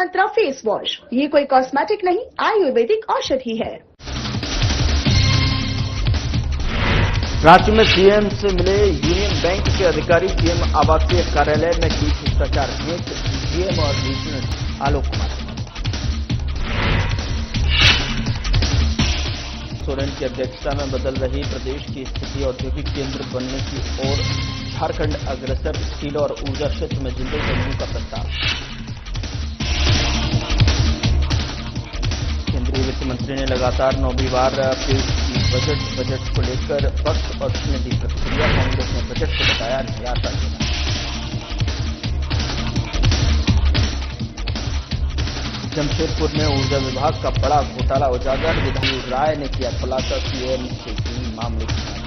मंत्रा face wash. ये कोई cosmetic नहीं, आयुर्वेदिक औषधि है। रांची में सीएम से मिले यूनियन बैंक के अधिकारी, सीएम आवासीय कार्यालय में की शिष्टाचार भेंट, सीएम और रीजनल आलोक कुमार सोरेन की अध्यक्षता में बदल रही प्रदेश की स्थिति, औद्योगिक केंद्र बनने की ओर झारखंड अग्रसर, स्टील और ऊर्जा क्षेत्र में जिंदल समूह का प्रस्ताव। केंद्रीय वित्त मंत्री ने लगातार 9वीं बार पेश की बजट को लेकर पक्ष और ने दी प्रतिक्रिया। कांग्रेस ने बजट को बताया निराशाजनक। जमशेदपुर में ऊर्जा विभाग का बड़ा घोटाला उजागर, विधायी राय ने किया खुलासा, सीएम से की मामले की जांच।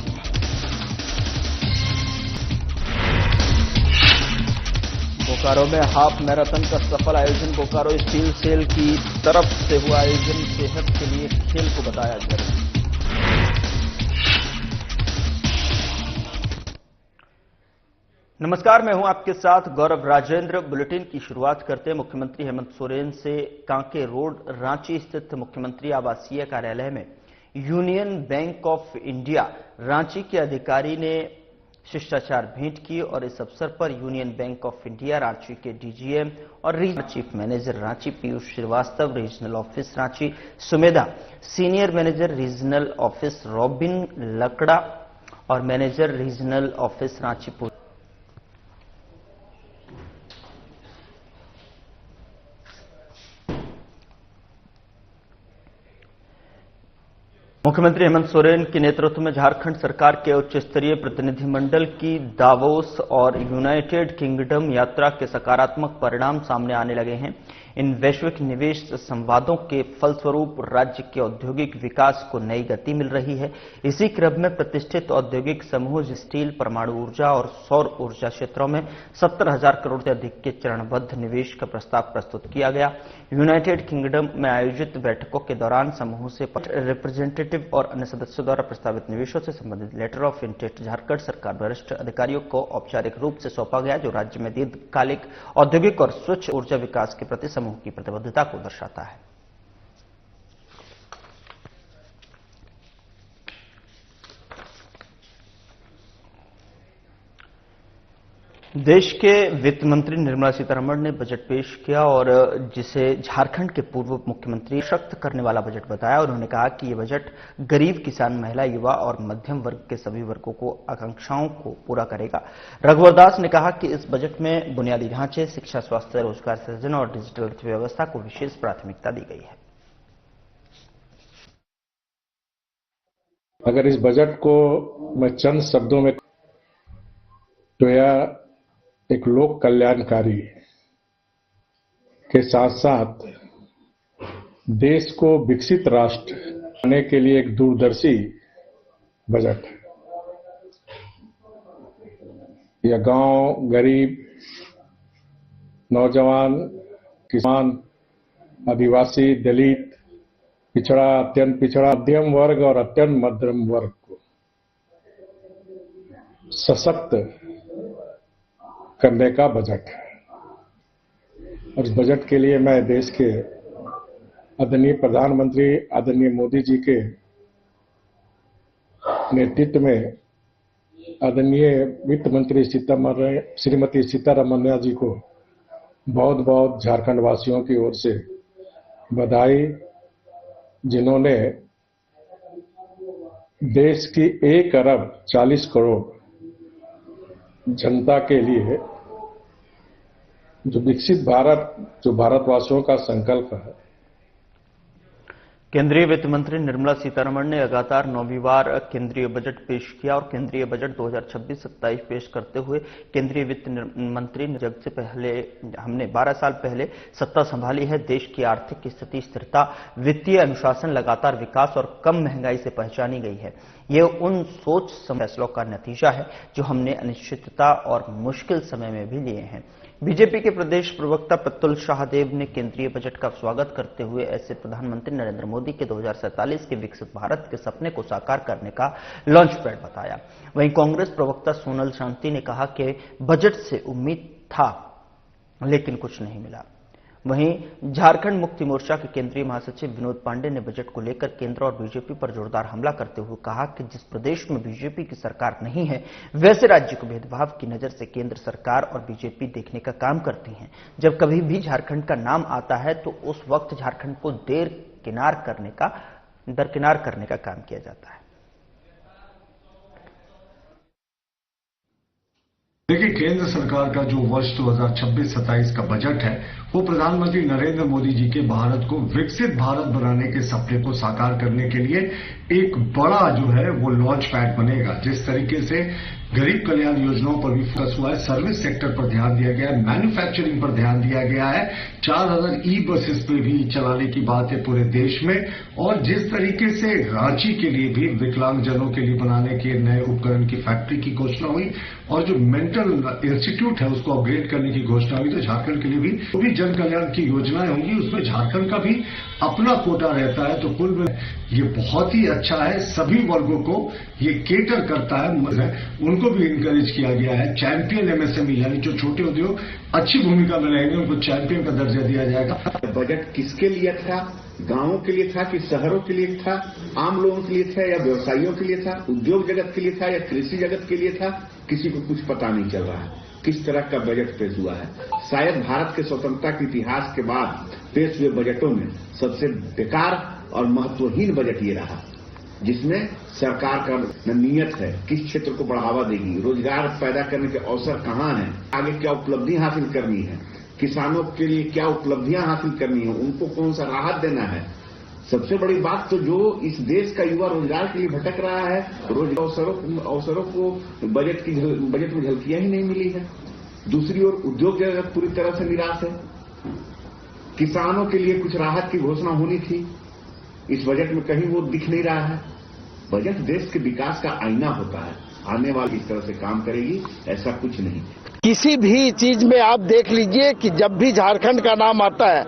बोकारो में हाफ मैराथन का सफल आयोजन, बोकारो स्टील सेल की तरफ से हुआ आयोजन सेहत के लिए खेल को बताया जरूरी। नमस्कार, मैं हूं आपके साथ गौरव राजेंद्र। बुलेटिन की शुरुआत करते हैं मुख्यमंत्री हेमंत सोरेन से। कांके रोड रांची स्थित मुख्यमंत्री आवासीय कार्यालय में union bank of India Ranchi के अधिकारी ने शिष्टाचार भेंट की और इस अवसर पर union bank of India Ranchi के डीजीएम और regional chief manager Ranchi Piyush Srivastava, regional office Ranchi Sumedha, senior manager regional office Robin Lakra और मैनेजर रीजनल ऑफिस रांची मुख्यमंत्री हेमंत सोरेन के नेतृत्व में झारखंड सरकार के उच्च स्तरीय प्रतिनिधिमंडल की दावोस और यूनाइटेड किंगडम यात्रा के सकारात्मक परिणाम सामने आने लगे हैं। इन वैश्विक निवेश संवादों के फलस्वरूप राज्य के औद्योगिक विकास को नई गति मिल रही है। इसी क्रम में प्रतिष्ठित औद्योगिक समूह स्टील, परमाणु ऊर्जा और सौर ऊर्जा क्षेत्रों में 70,000 करोड़ से अधिक के चरणबद्ध निवेश का प्रस्ताव प्रस्तुत किया गया। यूनाइटेड किंगडम में आयोजित बैठकों के दौरान समूह से रिप्रेजेंटेटिव और अन्य सदस्यों द्वारा प्रस्तावित निवेशों से संबंधित लेटर ऑफ इंटेंट झारखंड सरकार वरिष्ठ अधिकारियों को औपचारिक रूप से सौंपा गया, जो राज्य में दीर्घकालिक औद्योगिक और स्वच्छ ऊर्जा विकास के प्रति समूह की प्रतिबद्धता को दर्शाता है। देश के वित्त मंत्री निर्मला सीतारमण ने बजट पेश किया और जिसे झारखंड के पूर्व मुख्यमंत्री सशक्त करने वाला बजट बताया। उन्होंने कहा कि यह बजट गरीब, किसान, महिला, युवा और मध्यम वर्ग के सभी वर्गों को आकांक्षाओं को पूरा करेगा। रघुवर दास ने कहा कि इस बजट में बुनियादी ढांचे, शिक्षा, स्वास्थ्य, रोजगार सृजन और डिजिटल अर्थव्यवस्था को विशेष प्राथमिकता दी गई है। अगर इस बजट को मैं चंद शब्दों में तो यह एक लोक कल्याणकारी के साथ साथ देश को विकसित राष्ट्र बनाने के लिए एक दूरदर्शी बजट है। यह गांव, गरीब, नौजवान, किसान, आदिवासी, दलित, पिछड़ा, अत्यंत पिछड़ा, मध्यम वर्ग और अत्यंत मध्यम वर्ग को सशक्त करने का बजट है। और इस बजट के लिए मैं देश के आदरणीय प्रधानमंत्री आदरणीय मोदी जी के नेतृत्व में आदरणीय वित्त मंत्री श्रीमती सीतारमण जी को बहुत बहुत झारखंड वासियों की ओर से बधाई, जिन्होंने देश की 1 अरब 40 करोड़ जनता के लिए जो विकसित भारत, जो भारतवासियों का संकल्प है। केंद्रीय वित्त मंत्री निर्मला सीतारमण ने लगातार 9वीं बार केंद्रीय बजट पेश किया और केंद्रीय बजट 2026-27 पेश करते हुए केंद्रीय वित्त मंत्री ने जब से पहले हमने 12 साल पहले सत्ता संभाली है, देश की आर्थिक स्थिति, स्थिरता, वित्तीय अनुशासन, लगातार विकास और कम महंगाई से पहचानी गई है। ये उन सोच फैसलों का नतीजा है जो हमने अनिश्चितता और मुश्किल समय में भी लिए हैं। बीजेपी के प्रदेश प्रवक्ता प्रतुल शाहदेव ने केंद्रीय बजट का स्वागत करते हुए ऐसे प्रधानमंत्री नरेंद्र मोदी के 2047 के विकसित भारत के सपने को साकार करने का लॉन्च पैड बताया। वहीं कांग्रेस प्रवक्ता सोनल शांति ने कहा कि बजट से उम्मीद था लेकिन कुछ नहीं मिला। वहीं झारखंड मुक्ति मोर्चा के केंद्रीय महासचिव विनोद पांडे ने बजट को लेकर केंद्र और बीजेपी पर जोरदार हमला करते हुए कहा कि जिस प्रदेश में बीजेपी की सरकार नहीं है, वैसे राज्य को भेदभाव की नजर से केंद्र सरकार और बीजेपी देखने का काम करती हैं। जब कभी भी झारखंड का नाम आता है तो उस वक्त झारखंड को दरकिनार करने का काम किया जाता है। देखिए, केंद्र सरकार का जो वर्ष 2026-27 का बजट है वो प्रधानमंत्री नरेंद्र मोदी जी के भारत को विकसित भारत बनाने के सपने को साकार करने के लिए एक बड़ा जो है वो लॉन्च पैड बनेगा। जिस तरीके से गरीब कल्याण योजनाओं पर भी फोकस हुआ है, सर्विस सेक्टर पर ध्यान दिया गया है, मैन्युफैक्चरिंग पर ध्यान दिया गया है, 4000 ई बसेस पे भी चलाने की बात है पूरे देश में, और जिस तरीके से रांची के लिए भी विकलांगजनों के लिए बनाने के नए उपकरण की फैक्ट्री की घोषणा हुई और जो मेंटल इंस्टीट्यूट है उसको अपग्रेड करने की घोषणा हुई, तो झारखंड के लिए भी जो भी जन कल्याण की योजनाएं होंगी उसमें झारखंड का भी अपना कोटा रहता है। तो कुल में ये बहुत ही अच्छा है, सभी वर्गों को ये केटर करता है, उनको भी इंकरेज किया गया है। चैंपियन एमएसएमई यानी जो छोटे उद्योग अच्छी भूमिका में रहेंगे उनको चैंपियन का दर्जा दिया जाएगा। बजट किसके लिए था? गांवों के लिए था कि शहरों के लिए था? आम लोगों के लिए था या व्यवसायियों के लिए था? उद्योग जगत के लिए था या कृषि जगत के लिए था? किसी को कुछ पता नहीं चल रहा है किस तरह का बजट पेश हुआ है। शायद भारत के स्वतंत्रता के इतिहास के बाद पेश हुए बजटों में सबसे बेकार और महत्वहीन बजट ये रहा, जिसमें सरकार का न नियत है किस क्षेत्र को बढ़ावा देगी, रोजगार पैदा करने के अवसर कहां हैं, आगे क्या उपलब्धि हासिल करनी है, किसानों के लिए क्या उपलब्धियां हासिल करनी है, उनको कौन सा राहत देना है। सबसे बड़ी बात तो जो इस देश का युवा रोजगार के लिए भटक रहा है, अवसरों को बजट में झलकियां ही नहीं मिली है। दूसरी ओर उद्योग जगत पूरी तरह से निराश है। किसानों के लिए कुछ राहत की घोषणा होनी थी, इस बजट में कहीं वो दिख नहीं रहा है। बजट देश के विकास का आईना होता है, आने वाली इस तरह से काम करेगी, ऐसा कुछ नहीं। किसी भी चीज में आप देख लीजिए कि जब भी झारखंड का नाम आता है,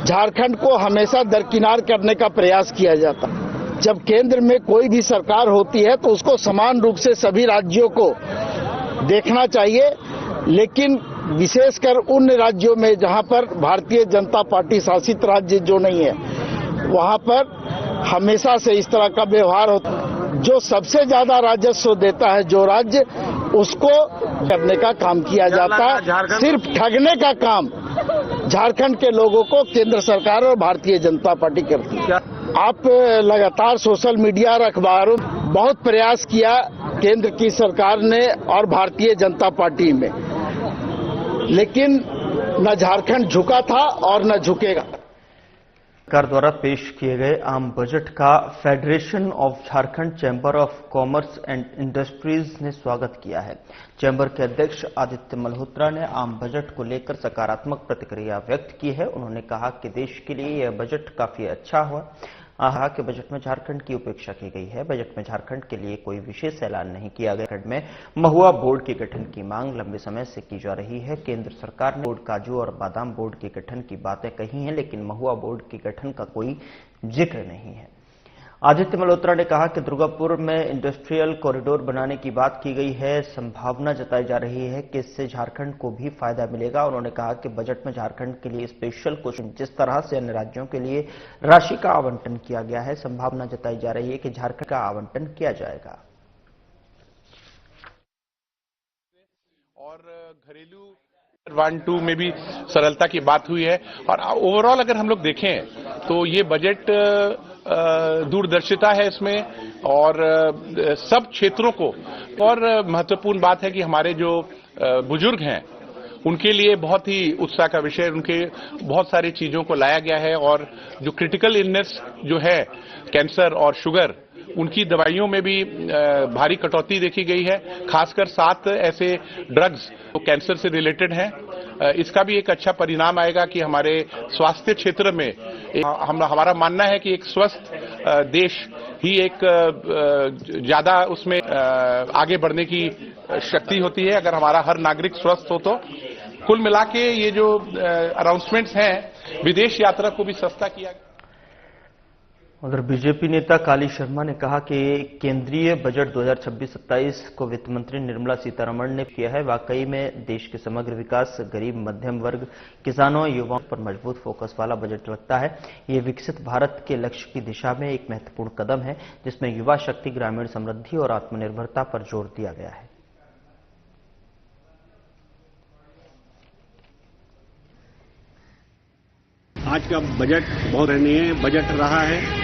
झारखंड को हमेशा दरकिनार करने का प्रयास किया जाता है। जब केंद्र में कोई भी सरकार होती है तो उसको समान रूप से सभी राज्यों को देखना चाहिए, लेकिन विशेषकर उन राज्यों में जहां पर भारतीय जनता पार्टी शासित राज्य जो नहीं है, वहां पर हमेशा से इस तरह का व्यवहार होता है। जो सबसे ज्यादा राजस्व देता है जो राज्य, उसको करने का काम किया जाता है। सिर्फ ठगने का काम झारखंड के लोगों को केंद्र सरकार और भारतीय जनता पार्टी करती है। आप लगातार सोशल मीडिया और अखबारों बहुत प्रयास किया केंद्र की सरकार ने और भारतीय जनता पार्टी में, लेकिन न झारखंड झुका था और न झुकेगा। सरकार द्वारा पेश किए गए आम बजट का federation of Jharkhand chamber of commerce and industries ने स्वागत किया है। चैंबर के अध्यक्ष आदित्य मल्होत्रा ने आम बजट को लेकर सकारात्मक प्रतिक्रिया व्यक्त की है। उन्होंने कहा कि देश के लिए यह बजट काफी अच्छा हुआ। कहा कि बजट में झारखंड की उपेक्षा की गई है। बजट में झारखंड के लिए कोई विशेष ऐलान नहीं किया गया। झारखंड में महुआ बोर्ड के गठन की मांग लंबे समय से की जा रही है। केंद्र सरकार ने बोर्ड काजू और बादाम बोर्ड के गठन की बातें कही हैं, लेकिन महुआ बोर्ड के गठन का कोई जिक्र नहीं है। आदित्य मल्होत्रा ने कहा कि दुर्गापुर में इंडस्ट्रियल कॉरिडोर बनाने की बात की गई है। संभावना जताई जा रही है कि इससे झारखंड को भी फायदा मिलेगा। उन्होंने कहा कि बजट में झारखंड के लिए स्पेशल क्वेश्चन जिस तरह से अन्य राज्यों के लिए राशि का आवंटन किया गया है, संभावना जताई जा रही है कि झारखंड का आवंटन किया जाएगा। और घरेलू 1-2 में भी सरलता की बात हुई है। और ओवरऑल अगर हम लोग देखें तो ये बजट दूरदर्शिता है इसमें, और सब क्षेत्रों को, और महत्वपूर्ण बात है कि हमारे जो बुजुर्ग हैं उनके लिए बहुत ही उत्साह का विषय, उनके बहुत सारी चीजों को लाया गया है। और जो क्रिटिकल इलनेस जो है कैंसर और शुगर, उनकी दवाइयों में भी भारी कटौती देखी गई है। खासकर 7 ऐसे ड्रग्स जो कैंसर से रिलेटेड हैं, इसका भी एक अच्छा परिणाम आएगा कि हमारे स्वास्थ्य क्षेत्र में हमारा मानना है कि एक स्वस्थ देश ही एक ज्यादा उसमें आगे बढ़ने की शक्ति होती है अगर हमारा हर नागरिक स्वस्थ हो तो। कुल मिला के ये जो अनाउंसमेंट्स हैं, विदेश यात्रा को भी सस्ता किया। उधर बीजेपी नेता काली शर्मा ने कहा कि केंद्रीय बजट 2026-27 को वित्त मंत्री निर्मला सीतारमण ने किया है। वाकई में देश के समग्र विकास, गरीब मध्यम वर्ग, किसानों, युवाओं पर मजबूत फोकस वाला बजट लगता है। ये विकसित भारत के लक्ष्य की दिशा में एक महत्वपूर्ण कदम है, जिसमें युवा शक्ति, ग्रामीण समृद्धि और आत्मनिर्भरता पर जोर दिया गया है। आज का बजट बहुत रहनीय बजट रहा है।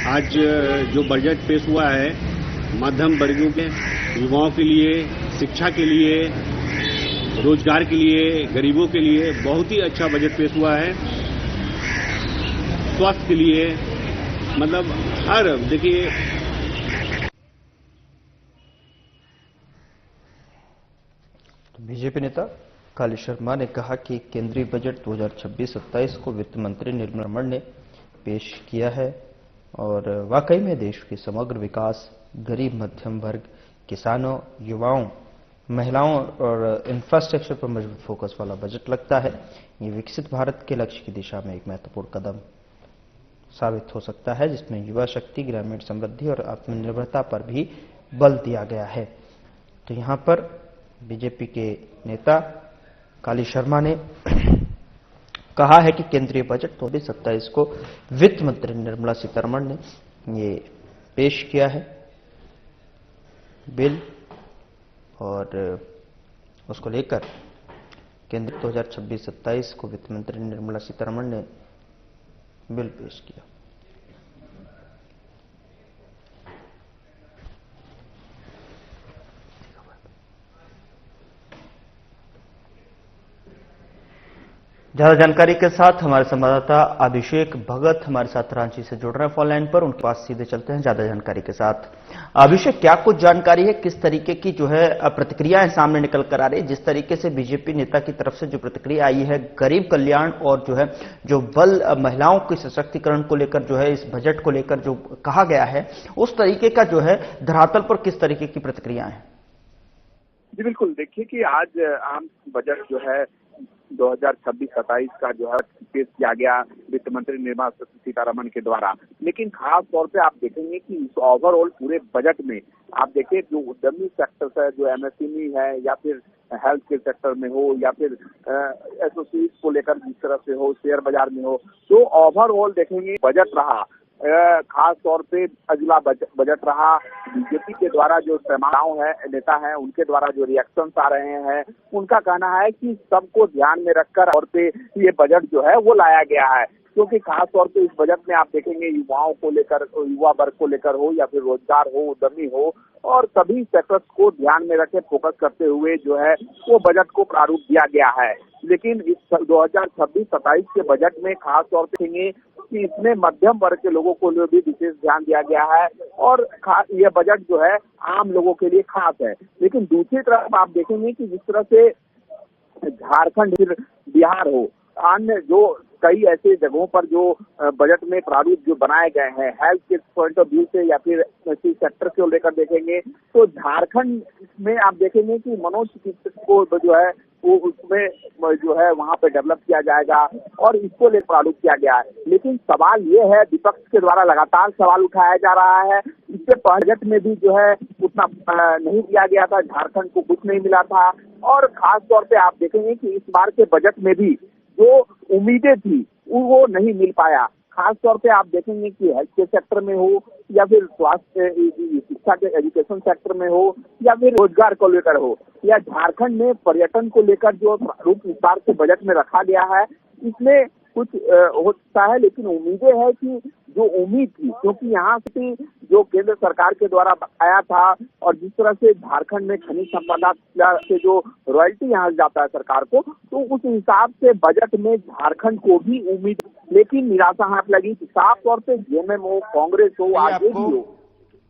आज जो बजट पेश हुआ है मध्यम वर्गों के, युवाओं के लिए, शिक्षा के लिए, रोजगार के लिए, गरीबों के लिए बहुत ही अच्छा बजट पेश हुआ है। स्वास्थ्य के लिए, मतलब हर देखिए बीजेपी नेता काली शर्मा ने कहा कि केंद्रीय बजट 2026-27 को वित्त मंत्री निर्मला सीतारमण ने पेश किया है और वाकई में देश के समग्र विकास, गरीब मध्यम वर्ग, किसानों, युवाओं, महिलाओं और इंफ्रास्ट्रक्चर पर मजबूत फोकस वाला बजट लगता है। ये विकसित भारत के लक्ष्य की दिशा में एक महत्वपूर्ण कदम साबित हो सकता है, जिसमें युवा शक्ति, ग्रामीण समृद्धि और आत्मनिर्भरता पर भी बल दिया गया है। तो यहां पर बीजेपी के नेता काली शर्मा ने कहा है कि केंद्रीय बजट 2027 को वित्त मंत्री निर्मला सीतारमण ने ये पेश किया है बिल, और उसको लेकर केंद्र 2026-27 को वित्त मंत्री निर्मला सीतारमण ने बिल पेश किया। ज्यादा जानकारी के साथ हमारे संवाददाता अभिषेक भगत हमारे साथ रांची से जुड़ रहे हैं फोन लाइन पर। उनके पास सीधे चलते हैं ज्यादा जानकारी के साथ। अभिषेक, क्या कुछ जानकारी है, किस तरीके की जो है प्रतिक्रियाएं सामने निकल कर आ रही है? जिस तरीके से बीजेपी नेता की तरफ से जो प्रतिक्रिया आई है गरीब कल्याण और जो है जो बल महिलाओं के सशक्तिकरण को लेकर जो है इस बजट को लेकर जो कहा गया है, उस तरीके का जो है धरातल पर किस तरीके की प्रतिक्रियाएं हैं? जी बिल्कुल, देखिए कि आज आम बजट जो है 2026-27 का जो है पेश किया गया वित्त मंत्री निर्मला सीतारमण के द्वारा। लेकिन खास तौर पे आप देखेंगे कि इस ओवरऑल पूरे बजट में आप देखें जो उद्यमी सेक्टर है, जो एमएसएमई है या फिर हेल्थ केयर सेक्टर में हो या फिर एसोसिएट को लेकर जिस तरह से हो, शेयर बाजार में हो, तो ओवरऑल देखेंगे बजट रहा खास तौर पे अगला बजट रहा। बीजेपी के द्वारा जो नेता हैं उनके द्वारा जो रिएक्शंस आ रहे हैं, उनका कहना है कि सबको ध्यान में रखकर और पे ये बजट जो है वो लाया गया है, क्योंकि खास तौर पे इस बजट में आप देखेंगे युवाओं को लेकर, युवा वर्ग को लेकर हो या फिर रोजगार हो, उद्यमी हो, और सभी सेक्टर्स को ध्यान में रखे फोकस करते हुए जो है वो बजट को प्रारूप दिया गया है। लेकिन इस 2026-27 के बजट में खास तौर पे देखेंगे कि इसमें मध्यम वर्ग के लोगों को भी विशेष ध्यान दिया गया है और यह बजट जो है आम लोगों के लिए खास है। लेकिन दूसरी तरफ आप देखेंगे कि जिस तरह से झारखंड, फिर बिहार हो, अन्य जो कई ऐसे जगहों पर जो बजट में प्रारूप जो बनाए गए हैं हेल्थ के पॉइंट ऑफ व्यू से या फिर सेक्टर को लेकर देखेंगे, तो झारखंड में आप देखेंगे कि मनोचिकित्सक को जो है वो उसमें जो है वहां पे डेवलप किया जाएगा और इसको लेकर प्रारूप किया गया है। लेकिन सवाल ये है, विपक्ष के द्वारा लगातार सवाल उठाया जा रहा है, इससे बजट में भी जो है उतना नहीं दिया गया था, झारखंड को कुछ नहीं मिला था। और खास तौर पे आप देखेंगे कि इस बार के बजट में भी जो उम्मीदें थी वो नहीं मिल पाया। खास तौर पे आप देखेंगे कि हेल्थ के सेक्टर में हो या फिर स्वास्थ्य शिक्षा के एजुकेशन सेक्टर में हो या फिर रोजगार को लेकर हो या झारखंड में पर्यटन को लेकर जो रूप विस्तार से बजट में रखा गया है, इसमें कुछ हो सकता है। लेकिन उम्मीदें है कि जो उम्मीद थी, क्योंकि यहाँ से जो केंद्र सरकार के द्वारा आया था और जिस तरह से झारखंड में खनिज संपदा से जो रॉयल्टी यहाँ जाता है सरकार को, तो उस हिसाब से बजट में झारखंड को भी उम्मीद, लेकिन निराशा हाथ लगी। साफ तौर पे जेएमएम हो, कांग्रेस हो, आरजेडी हो,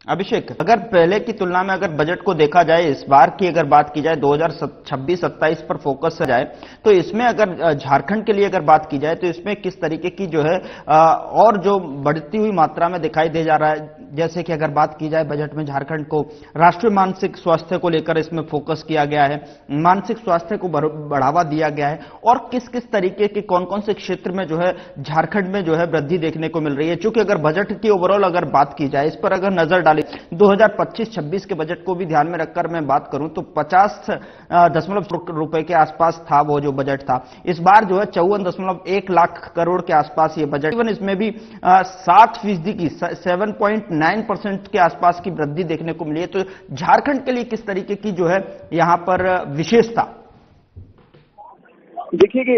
अभिषेक, अगर पहले की तुलना में अगर बजट को देखा जाए, इस बार की अगर बात की जाए 2026-27 पर फोकस से जाए, तो इसमें अगर झारखंड के लिए अगर बात की जाए तो इसमें किस तरीके की जो है और जो बढ़ती हुई मात्रा में दिखाई दे जा रहा है, जैसे कि अगर बात की जाए बजट में झारखंड को राष्ट्रीय मानसिक स्वास्थ्य को लेकर इसमें फोकस किया गया है, मानसिक स्वास्थ्य को बढ़ावा दिया गया है, और किस किस तरीके के कौन कौन से क्षेत्र में जो है झारखंड में जो है वृद्धि देखने को मिल रही है। चूंकि अगर बजट की ओवरऑल अगर बात की जाए, इस पर अगर नजर डाली 2025-26 के बजट को भी ध्यान में रखकर मैं बात करूं तो 50 रुपए के आसपास था वो जो बजट था। इस बार जो है 54.1 लाख करोड़ के आसपास ये बजट, इवन इसमें भी 7% की 7.9% के आसपास की वृद्धि देखने को मिली है। तो झारखंड के लिए किस तरीके की जो है यहां पर विशेषता? देखिए कि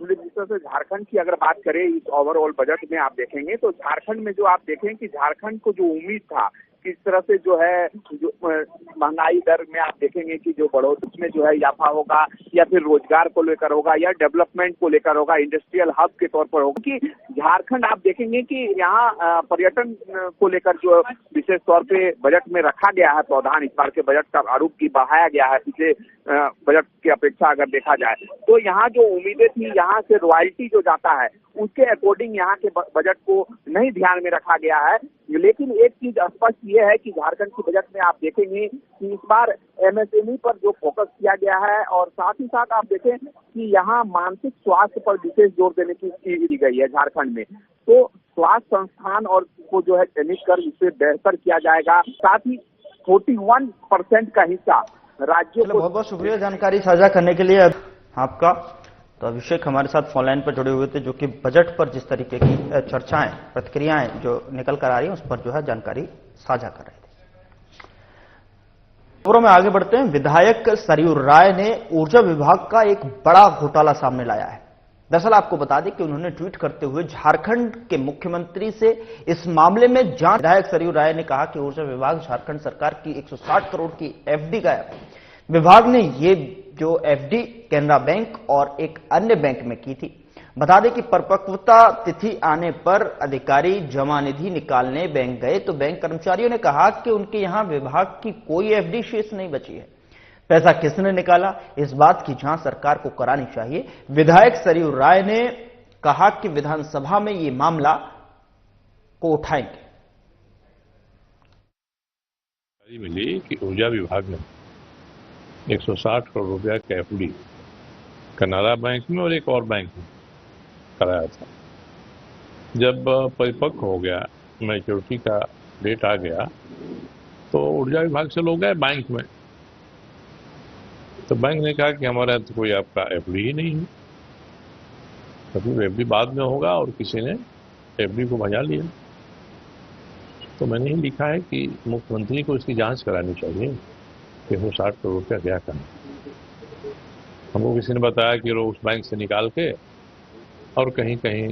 जिस तरह से झारखंड की अगर बात करें इस ओवरऑल बजट में आप देखेंगे तो झारखंड में जो आप देखें कि झारखंड को जो उम्मीद था किस तरह से जो है जो महंगाई दर में आप देखेंगे कि जो बढ़ोतरी उसमें जो है इजाफा होगा, या फिर रोजगार को लेकर होगा, या डेवलपमेंट को लेकर होगा, इंडस्ट्रियल हब के तौर पर होगा। कि झारखंड आप देखेंगे कि यहाँ पर्यटन को लेकर जो विशेष तौर पे बजट में रखा गया है प्रावधान, इस बार के बजट का आरूप की बढ़ाया गया है पिछले बजट की अपेक्षा अगर देखा जाए तो यहाँ जो उम्मीदें थी, यहाँ से रॉयल्टी जो जाता है उसके अकॉर्डिंग यहाँ के बजट को नहीं ध्यान में रखा गया है। लेकिन एक चीज स्पष्ट ये है कि झारखंड के बजट में आप देखेंगे कि इस बार एमएसएमई पर जो फोकस किया गया है, और साथ ही साथ आप देखें कि यहाँ मानसिक स्वास्थ्य पर विशेष जोर देने की दी गई है झारखंड में। तो स्वास्थ्य संस्थान और को जो है चिन्हित कर इसे बेहतर किया जाएगा। साथ ही 41% का हिस्सा राज्यों को। बहुत बहुत शुक्रिया जानकारी साझा करने के लिए आपका। तो अभिषेक हमारे साथ फोन लाइन पर जुड़े हुए थे, जो कि बजट पर जिस तरीके की चर्चाएं, प्रतिक्रियाएं जो निकल कर आ रही हैं उस पर जो है जानकारी साझा कर रहे थे। खबरों में आगे बढ़ते हैं। विधायक सरयू राय ने ऊर्जा विभाग का एक बड़ा घोटाला सामने लाया है। दरअसल आपको बता दें कि उन्होंने ट्वीट करते हुए झारखंड के मुख्यमंत्री से इस मामले में जांच। विधायक सरयू राय ने कहा कि ऊर्जा विभाग झारखंड सरकार की 160 करोड़ की एफडी गायब। विभाग ने ये जो एफडी कैनरा बैंक और एक अन्य बैंक में की थी। बता दें कि परिपक्वता तिथि आने पर अधिकारी जमा निधि निकालने बैंक गए तो बैंक कर्मचारियों ने कहा कि उनके यहां विभाग की कोई एफडी शेष नहीं बची है। पैसा किसने निकाला, इस बात की जांच सरकार को करानी चाहिए। विधायक सरयू राय ने कहा कि विधानसभा में ये मामला को उठाएंगे। मिली कि ऊर्जा विभाग ने 160 करोड़ रुपया का एफडी कनारा बैंक में और एक और बैंक में कराया था। जब परिपक्व हो गया, मैच्योरिटी का डेट आ गया, तो ऊर्जा विभाग से लोग गए बैंक में। तो बैंक ने कहा कि हमारे यहाँ तो कोई आपका एफडी ही नहीं है, मतलब एफडी बाद में होगा, और किसी ने एफडी को भजा लिया। तो मैंने ही लिखा है कि मुख्यमंत्री को इसकी जांच करानी चाहिए कि 160 करोड़ रुपया क्या करना। हमको किसी ने बताया कि वो उस बैंक से निकाल के और कहीं कहीं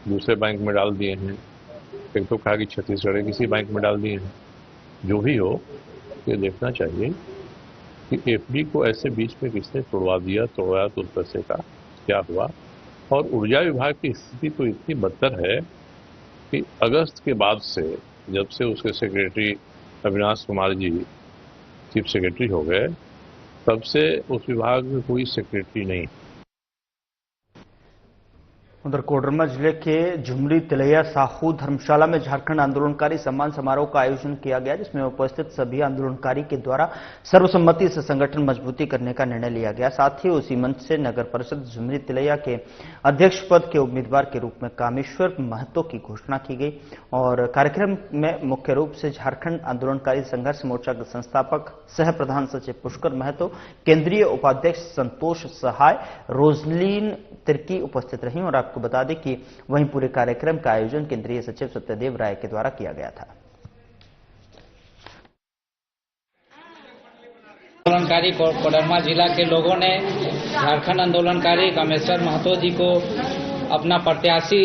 दूसरे बैंक में डाल दिए हैं। एक तो कहा कि छत्तीसगढ़ किसी बैंक में डाल दिए हैं। जो भी हो, ये देखना चाहिए कि एफडी को ऐसे बीच में किसने तोड़वा दिया, तोड़वाया तो उस पैसे का क्या हुआ। और ऊर्जा विभाग की स्थिति तो इतनी बदतर है कि अगस्त के बाद से, जब से उसके secretary Avinash Kumar ji chief secretary हो गए, तब से उस विभाग में कोई सेक्रेटरी नहीं। उधर कोडरमा जिले के झुमरी तिलैया साहू धर्मशाला में झारखंड आंदोलनकारी सम्मान समारोह का आयोजन किया गया, जिसमें उपस्थित सभी आंदोलनकारी के द्वारा सर्वसम्मति से संगठन मजबूती करने का निर्णय लिया गया। साथ ही उसी मंच से नगर परिषद झुमरी तिलैया के अध्यक्ष पद के उम्मीदवार के रूप में कामेश्वर महतो की घोषणा की गई। और कार्यक्रम में मुख्य रूप से झारखंड आंदोलनकारी संघर्ष मोर्चा के संस्थापक सह प्रधान सचिव पुष्कर महतो, केंद्रीय उपाध्यक्ष संतोष सहाय, रोजलीन तिर्की उपस्थित रही। और आपको बता दें कि वहीं पूरे कार्यक्रम का आयोजन केंद्रीय सचिव सत्यदेव राय के द्वारा किया गया था। आंदोलनकारी कोडरमा जिला के लोगों ने झारखंड आंदोलनकारी कामेश्वर महतो जी को अपना प्रत्याशी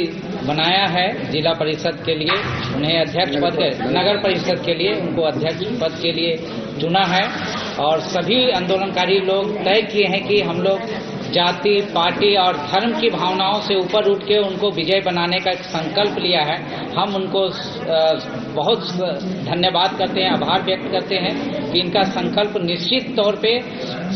बनाया है जिला परिषद के लिए। उन्हें अध्यक्ष पद के, नगर परिषद के लिए उनको अध्यक्ष पद के लिए चुना है। और सभी आंदोलनकारी लोग तय किए हैं कि हम लोग जाति, पार्टी और धर्म की भावनाओं से ऊपर उठ के उनको विजय बनाने का एक संकल्प लिया है। हम उनको बहुत धन्यवाद करते हैं, आभार व्यक्त करते हैं कि इनका संकल्प निश्चित तौर पे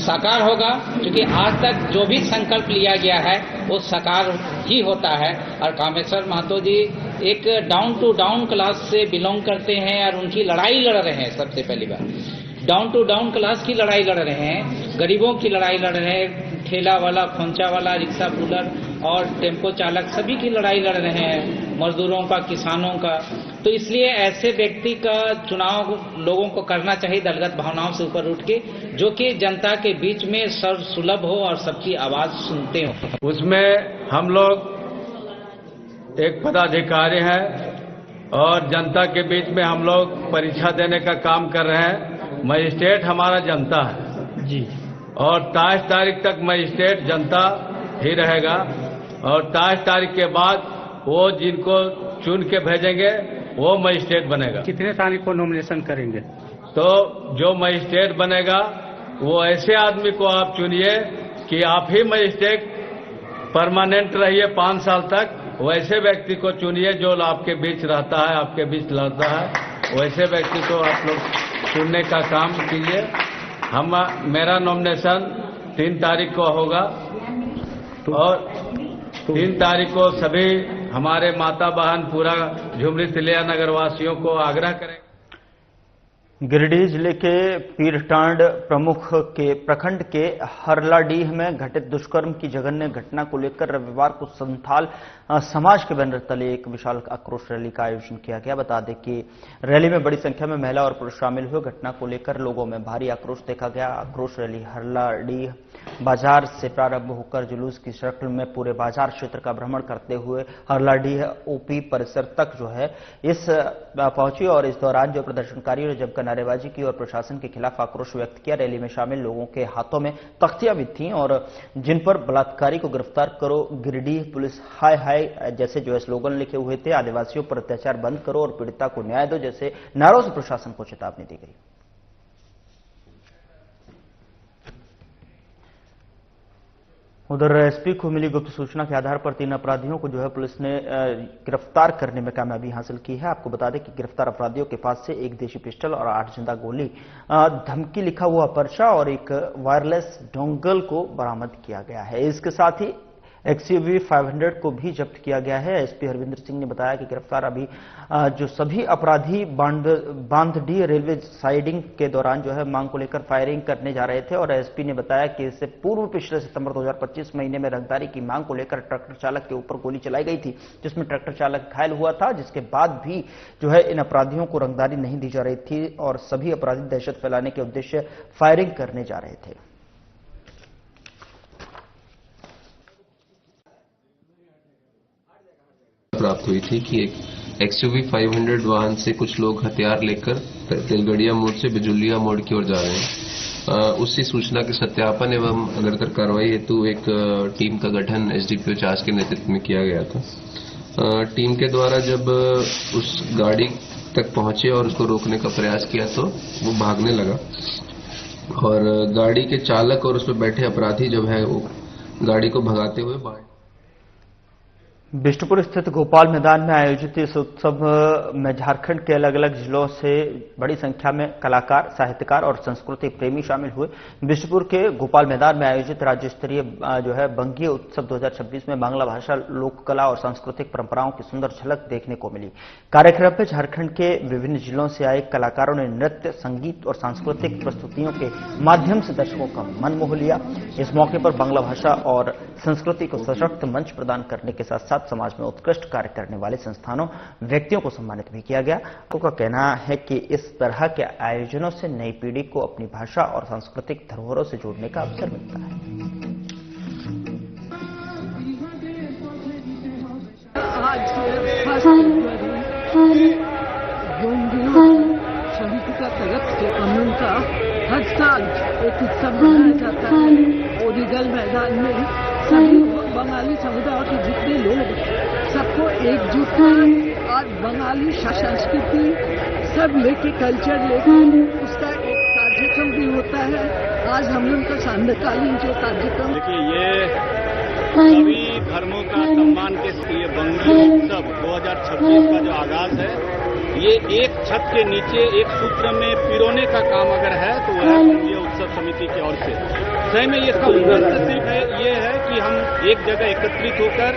साकार होगा, क्योंकि आज तक जो भी संकल्प लिया गया है वो साकार ही होता है। और कामेश्वर महतो जी एक डाउन टू डाउन क्लास से बिलोंग करते हैं और उनकी लड़ाई लड़ रहे हैं। सबसे पहली बार डाउन टू डाउन क्लास की लड़ाई लड़ रहे हैं, गरीबों की लड़ाई लड़ रहे हैं, ठेला वाला, खोंचा वाला, रिक्शा पुलर और टेम्पो चालक सभी की लड़ाई लड़ रहे हैं, मजदूरों का, किसानों का। तो इसलिए ऐसे व्यक्ति का चुनाव लोगों को करना चाहिए दलगत भावनाओं से ऊपर उठ के, जो कि जनता के बीच में सर्वसुलभ हो और सबकी आवाज सुनते हो। उसमें हम लोग एक पदाधिकारी हैं और जनता के बीच में हम लोग परीक्षा देने का काम कर रहे हैं। मजिस्ट्रेट हमारा जनता है जी, और 23 तारीख तक मजिस्ट्रेट जनता ही रहेगा, और 23 तारीख के बाद वो जिनको चुन के भेजेंगे वो मजिस्ट्रेट बनेगा। कितने तारीख को नॉमिनेशन करेंगे? तो जो मजिस्ट्रेट बनेगा वो ऐसे आदमी को आप चुनिए कि आप ही मजिस्ट्रेट परमानेंट रहिए 5 साल तक। वैसे व्यक्ति को चुनिए जो आपके बीच रहता है, आपके बीच लड़ता है, वैसे व्यक्ति को आप लोग चुनने का काम कीजिए। मेरा नॉमिनेशन 3 तारीख को होगा और 3 तारीख को सभी हमारे माता बहन पूरा झुमरी तिलिया नगर वासियों को आग्रह करें। गिरिडीह जिले के पीरटांड प्रखंड के हरलाडीह में घटित दुष्कर्म की जघन्य घटना को लेकर रविवार को संथाल समाज के बैनर तले एक विशाल आक्रोश रैली का आयोजन किया गया। बता दें कि रैली में बड़ी संख्या में महिला और पुरुष शामिल हुए। घटना को लेकर लोगों में भारी आक्रोश देखा गया। आक्रोश रैली हरलाडीह बाजार से प्रारंभ होकर जुलूस की शक्ल में पूरे बाजार क्षेत्र का भ्रमण करते हुए हरलाडीह ओपी परिसर तक जो है इस पहुंची, और इस दौरान जो प्रदर्शनकारियों ने जमकर नारेबाजी की और प्रशासन के खिलाफ आक्रोश व्यक्त किया। रैली में शामिल लोगों के हाथों में तख्तियां भी थीं और जिन पर बलात्कारी को गिरफ्तार करो, गिरिडीह पुलिस हाय हाय जैसे जो है स्लोगन लिखे हुए थे। आदिवासियों पर अत्याचार बंद करो और पीड़िता को न्याय दो जैसे नारों से प्रशासन को चेतावनी दी गई। उधर एसपी को मिली गुप्त सूचना के आधार पर 3 अपराधियों को जो है पुलिस ने गिरफ्तार करने में कामयाबी हासिल की है। आपको बता दें कि गिरफ्तार अपराधियों के पास से एक देशी पिस्टल और 8 जिंदा गोली, धमकी लिखा हुआ पर्चा और एक वायरलेस डोंगल को बरामद किया गया है। इसके साथ ही XUV 500 को भी जब्त किया गया है। एसपी हरविंदर सिंह ने बताया कि गिरफ्तार अभी जो सभी अपराधी बांधडीह रेलवे साइडिंग के दौरान जो है मांग को लेकर फायरिंग करने जा रहे थे, और एसपी ने बताया कि इससे पूर्व पिछले सितंबर 2025 महीने में रंगदारी की मांग को लेकर ट्रैक्टर चालक के ऊपर गोली चलाई गई थी, जिसमें ट्रैक्टर चालक घायल हुआ था, जिसके बाद भी जो है इन अपराधियों को रंगदारी नहीं दी जा रही थी और सभी अपराधी दहशत फैलाने के उद्देश्य फायरिंग करने जा रहे थे। प्राप्त हुई थी कि एक XUV 500 वाहन से कुछ लोग हथियार लेकर तेलगड़िया मोड़ से बिजुलिया मोड़ की ओर जा रहे हैं। उसी सूचना के सत्यापन एवं अग्रतर कार्रवाई हेतु एक टीम का गठन SDPO चास के नेतृत्व में किया गया था। टीम के द्वारा जब उस गाड़ी तक पहुंचे और उसको रोकने का प्रयास किया तो वो भागने लगा, और गाड़ी के चालक और उसमें बैठे अपराधी जब है वो गाड़ी को भगाते हुए बिष्टुपुर स्थित गोपाल मैदान में आयोजित इस उत्सव में झारखंड के अलग अलग जिलों से बड़ी संख्या में कलाकार, साहित्यकार और संस्कृति प्रेमी शामिल हुए। बिष्टुपुर के गोपाल मैदान में आयोजित राज्य स्तरीय जो है बंगीय उत्सव 2026 में बांग्ला भाषा, लोक कला और सांस्कृतिक परंपराओं की सुंदर झलक देखने को मिली। कार्यक्रम में झारखंड के विभिन्न जिलों से आए कलाकारों ने नृत्य, संगीत और सांस्कृतिक प्रस्तुतियों के माध्यम से दर्शकों का मन मोह लिया। इस मौके पर बांग्ला भाषा और संस्कृति को सशक्त मंच प्रदान करने के साथ साथ समाज में उत्कृष्ट कार्य करने वाले संस्थानों, व्यक्तियों को सम्मानित भी किया गया। उनका कहना है कि इस तरह के आयोजनों से नई पीढ़ी को अपनी भाषा और सांस्कृतिक धरोहरों से जोड़ने का अवसर मिलता है। शहीद का तरफ से अमन का हर साल एक उत्सव मनाया जाता है। ओरिगल मैदान में सभी बंगाली समुदाय के जितने लोग सबको एकजुट कर और बंगाली संस्कृति सब लेके, कल्चर लेके उसका एक कार्यक्रम भी होता है। आज हम लोग का सांध्यकालीन जो कार्यक्रम, देखिए ये सभी धर्मों का सम्मान के लिए बंगी उत्सव 2026 का जो आगाज है, ये एक छत के नीचे एक सूत्र में पिरोने का काम अगर है तो वह बंगी उत्सव समिति की ओर से सही में इसका उद्देश्य सिर्फ ये है कि हम एक जगह एकत्रित होकर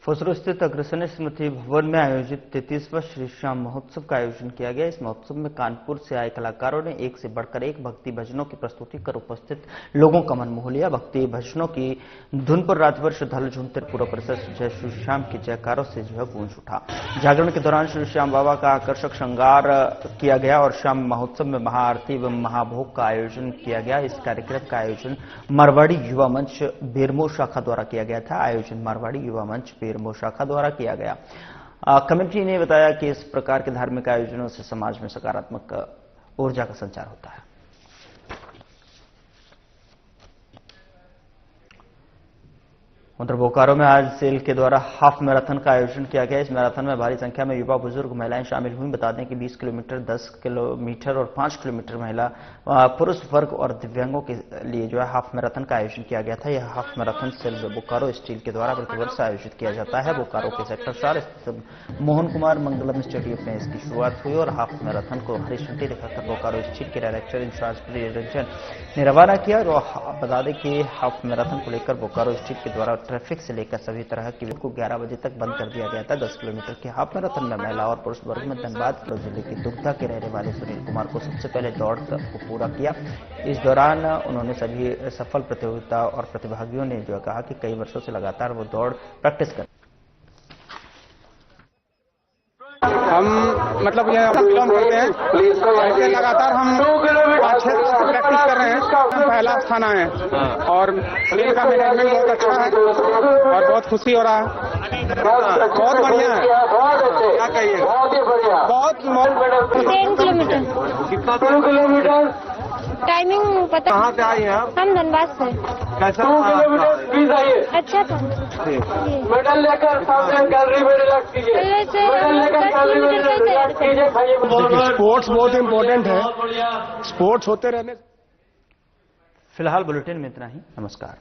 फसरो स्थित अग्रसेन स्मृति भवन में आयोजित 33वां श्री श्याम महोत्सव का आयोजन किया गया। इस महोत्सव में कानपुर से आए कलाकारों ने एक से बढ़कर एक भक्ति भजनों की प्रस्तुति कर उपस्थित लोगों का मन मोह लिया। भक्ति भजनों की धुन पर रात भर श्रद्धालु झूमते पूरा परिसर जय श्री श्याम की जयकारों से जो है गूंज उठा। जागरण के दौरान श्री श्याम बाबा का आकर्षक श्रृंगार किया गया और श्याम महोत्सव में महाआरती एवं महाभोग का आयोजन किया गया। इस कार्यक्रम का आयोजन मारवाड़ी युवा मंच बेरमो शाखा द्वारा किया गया था। आयोजन मारवाड़ी युवा मंच बेरमो शाखा द्वारा किया गया। कमेटी ने बताया कि इस प्रकार के धार्मिक आयोजनों से समाज में सकारात्मक ऊर्जा का संचार होता है। उधर बोकारो में आज सेल के द्वारा हाफ मैराथन का आयोजन किया गया। इस मैराथन में भारी संख्या में युवा बुजुर्ग महिलाएं शामिल हुई। बता दें कि 20 किलोमीटर 10 किलोमीटर और 5 किलोमीटर महिला पुरुष वर्ग और दिव्यांगों के लिए जो है हाफ मैराथन का आयोजन किया गया था। यह half marathon cell Bokaro steel के द्वारा प्रतिवर्ष आयोजित किया जाता है। बोकारो के सेक्टर 4 स्थित मोहन कुमार मंगलम स्टेडियम में इसकी शुरुआत हुई और हाफ मैराथन को हरी झंडी दिखाकर बोकारो स्टील के डायरेक्टर इंचार्ज प्रियरंजन ने रवाना किया। और बता दें कि हाफ मैराथन को लेकर बोकारो स्टील के द्वारा ट्रैफिक से लेकर सभी तरह की को 11 बजे तक बंद कर दिया गया था। 10 किलोमीटर के हाफ मैराथन में महिला और पुरुष वर्ग में धनबाद जिले के दुग्धा के रहने वाले सुनील कुमार को सबसे पहले दौड़ को पूरा किया। इस दौरान उन्होंने सभी सफल प्रतियोगिता और प्रतिभागियों ने जो कहा कि कई वर्षों से लगातार वो दौड़ प्रैक्टिस कर हम मतलब ये बिलोंग करते हैं, ऐसे लगातार हम 5-6 साल से प्रैक्टिस कर रहे हैं। पहला स्थान आए हैं और खेल का मैनेजमेंट बहुत अच्छा है और बहुत खुशी हो रहा है। बहुत बढ़िया है, क्या कहिए, बहुत 10 किलोमीटर। कितना किलोमीटर टाइमिंग पता कहाँ से आई हैं आप? हम धनबाद से। कैसा अच्छा था। मेडल लेकर गैलरी में रिलैक्स कीजिए। स्पोर्ट्स बहुत इम्पोर्टेंट है, स्पोर्ट्स होते रहने। फिलहाल बुलेटिन में इतना ही। नमस्कार।